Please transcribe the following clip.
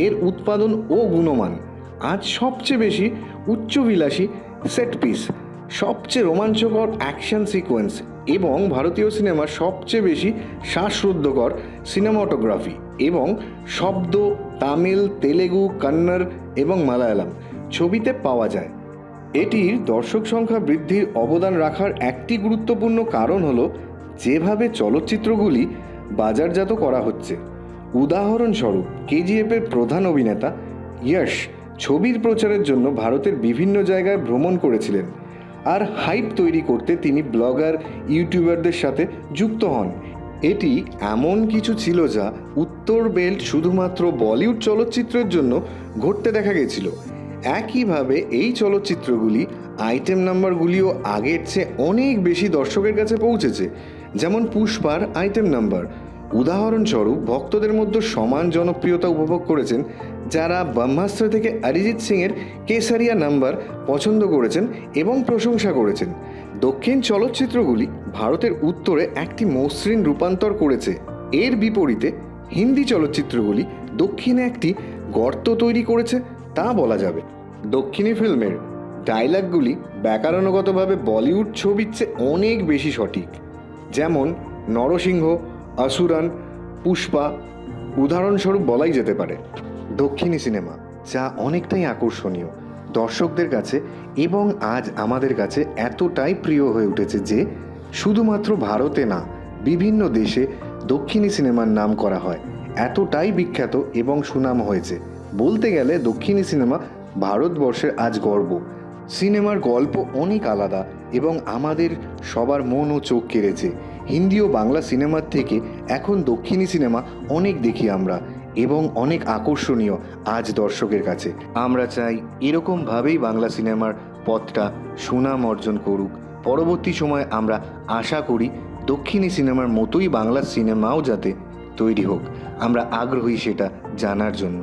এর উৎপাদন ও গুণমান। আজ সবচেয়ে বেশি উচ্চবিলাসী সেট পিস, সবচেয়ে রোমাঞ্চকর অ্যাকশন সিকোয়েন্স এবং ভারতীয় সিনেমার সবচেয়ে বেশি শ্বাসরুদ্ধকর সিনেমাটোগ্রাফি এবং শব্দ তামিল, তেলেগু, কন্নড় এবং মালায়ালাম ছবিতে পাওয়া যায়। এটির দর্শক সংখ্যা বৃদ্ধির অবদান রাখার একটি গুরুত্বপূর্ণ কারণ হলো যেভাবে চলচ্চিত্রগুলি বাজারজাত করা হচ্ছে। উদাহরণস্বরূপ কেজিএফের প্রধান অভিনেতা যশ ছবির প্রচারের জন্য ভারতের বিভিন্ন জায়গায় ভ্রমণ করেছিলেন, আর হাইপ তৈরি করতে তিনি ব্লগার, ইউটিউবারদের সাথে যুক্ত হন। এটি এমন কিছু ছিল যা উত্তর বেল্ট শুধুমাত্র বলিউড চলচ্চিত্রের জন্য ঘটতে দেখা গেছিল। একইভাবে এই চলচ্চিত্রগুলি আইটেম নাম্বারগুলিও আগের চেয়ে অনেক বেশি দর্শকের কাছে পৌঁছেছে, যেমন পুষ্পার আইটেম নাম্বার উদাহরণস্বরূপ ভক্তদের মধ্যে সমান জনপ্রিয়তা উপভোগ করেছেন, যারা ব্রহ্মাস্ত্র থেকে অরিজিৎ সিংয়ের কেসারিয়া নাম্বার পছন্দ করেছেন এবং প্রশংসা করেছেন। দক্ষিণ চলচ্চিত্রগুলি ভারতের উত্তরে একটি মসৃণ রূপান্তর করেছে। এর বিপরীতে হিন্দি চলচ্চিত্রগুলি দক্ষিণে একটি গর্ত তৈরি করেছে তা বলা যাবে। দক্ষিণী ফিল্মের ডায়লগগুলি ব্যাকরণগতভাবে বলিউড ছবির চেয়ে অনেক বেশি সঠিক, যেমন নরসিংহ, আসুরান, পুষ্পা উদাহরণস্বরূপ বলাই যেতে পারে। দক্ষিণী সিনেমা যা অনেকটাই আকর্ষণীয় দর্শকদের কাছে এবং আজ আমাদের কাছে এতটাই প্রিয় হয়ে উঠেছে যে শুধুমাত্র ভারতে না, বিভিন্ন দেশে দক্ষিণী সিনেমার নাম করা হয়। এতটাই বিখ্যাত এবং সুনাম হয়েছে, বলতে গেলে দক্ষিণী সিনেমা ভারতবর্ষের আজ গর্ব। সিনেমার গল্প অনেক আলাদা এবং আমাদের সবার মন ও চোখ কেড়েছে। হিন্দি ও বাংলা সিনেমার থেকে এখন দক্ষিণী সিনেমা অনেক দেখি আমরা এবং অনেক আকর্ষণীয় আজ দর্শকের কাছে। আমরা চাই এরকমভাবেই বাংলা সিনেমার পথটা সুনাম অর্জন করুক। পরবর্তী সময়ে আমরা আশা করি দক্ষিণী সিনেমার মতোই বাংলা সিনেমাও যাতে তৈরি হোক। আমরা আগ্রহী সেটা জানার জন্য।